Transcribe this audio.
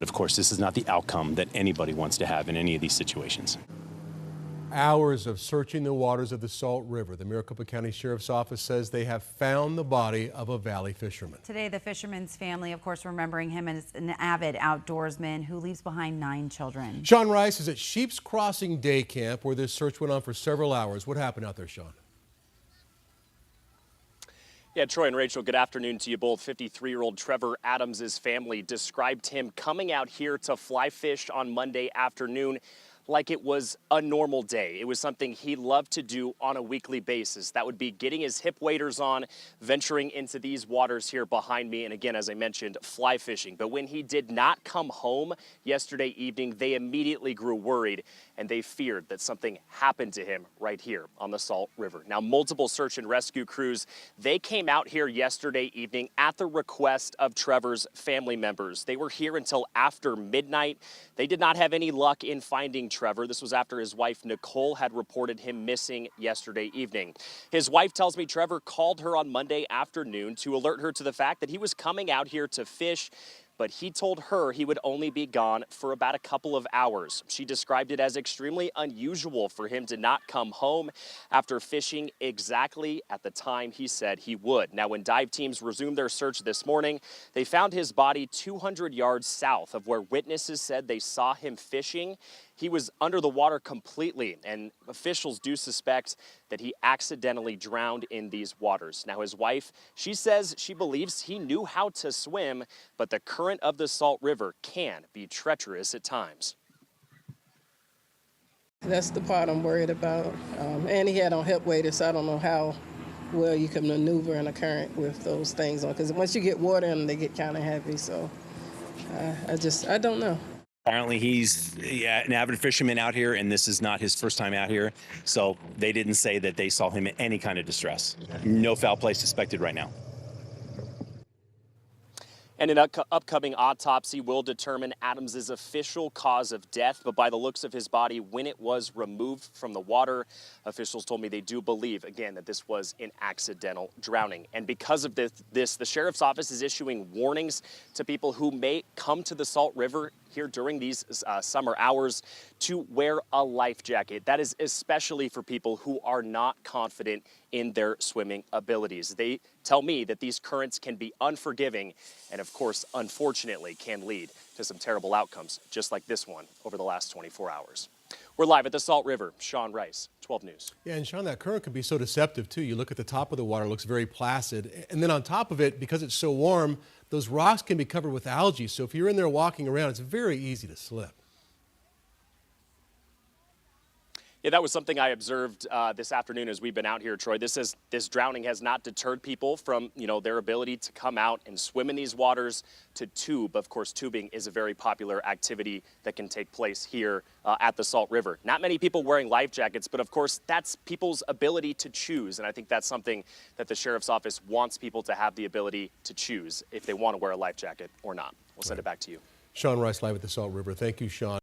Of course, this is not the outcome that anybody wants to have in any of these situations. Hours of searching the waters of the Salt River. The Maricopa County Sheriff's Office says they have found the body of a valley fisherman. Today, the fisherman's family, of course, remembering him as an avid outdoorsman who leaves behind 9 children. Sean Rice is at Sheep's Crossing Day Camp, where this search went on for several hours. What happened out there, Sean? Yeah, Troy and Rachel, good afternoon to you both. 53-year-old Trevor Adams' family described him coming out here to fly fish on Monday afternoon like it was a normal day. It was something he loved to do on a weekly basis. That would be getting his hip waders on, venturing into these waters here behind me, and again, as I mentioned, fly fishing. But when he did not come home yesterday evening, they immediately grew worried, and they feared that something happened to him right here on the Salt River. Now, multiple search and rescue crews, they came out here yesterday evening at the request of Trevor's family members. They were here until after midnight. They did not have any luck in finding Trevor. This was after his wife, Nicole, had reported him missing yesterday evening. His wife tells me Trevor called her on Monday afternoon to alert her to the fact that he was coming out here to fish, but he told her he would only be gone for about a couple of hours. She described it as extremely unusual for him to not come home after fishing exactly at the time he said he would. Now, when dive teams resumed their search this morning, they found his body 200 yards south of where witnesses said they saw him fishing. He was under the water completely, and officials do suspect that he accidentally drowned in these waters. Now, his wife, she says she believes he knew how to swim, but the current of the Salt River can be treacherous at times. That's the part I'm worried about. And he had on hip waders, so I don't know how well you can maneuver in a current with those things on, because once you get water in them, they get kind of heavy, so I don't know. Apparently he's an avid fisherman out here, and this is not his first time out here. So they didn't say that they saw him in any kind of distress. No foul play suspected right now. And an upcoming autopsy will determine Adams' official cause of death, but by the looks of his body, when it was removed from the water, officials told me they do believe, again, that this was an accidental drowning. And because of this, the Sheriff's Office is issuing warnings to people who may come to the Salt River here during these summer hours to wear a life jacket. That is especially for people who are not confident in their swimming abilities. They tell me that these currents can be unforgiving and, of course, unfortunately can lead to some terrible outcomes, just like this one over the last 24 hours. We're live at the Salt River. Sean Rice, 12 News. Yeah, and Sean, that current can be so deceptive, too. You look at the top of the water, it looks very placid. And then on top of it, because it's so warm, those rocks can be covered with algae. So if you're in there walking around, it's very easy to slip. Yeah, that was something I observed this afternoon as we've been out here, Troy. This drowning has not deterred people from, their ability to come out and swim in these waters, to tube. Of course, tubing is a very popular activity that can take place here at the Salt River. Not many people wearing life jackets, but of course, that's people's ability to choose. And I think that's something that the Sheriff's Office wants people to have the ability to choose if they want to wear a life jacket or not. We'll send it back to you. Sean Rice live at the Salt River. Thank you, Sean.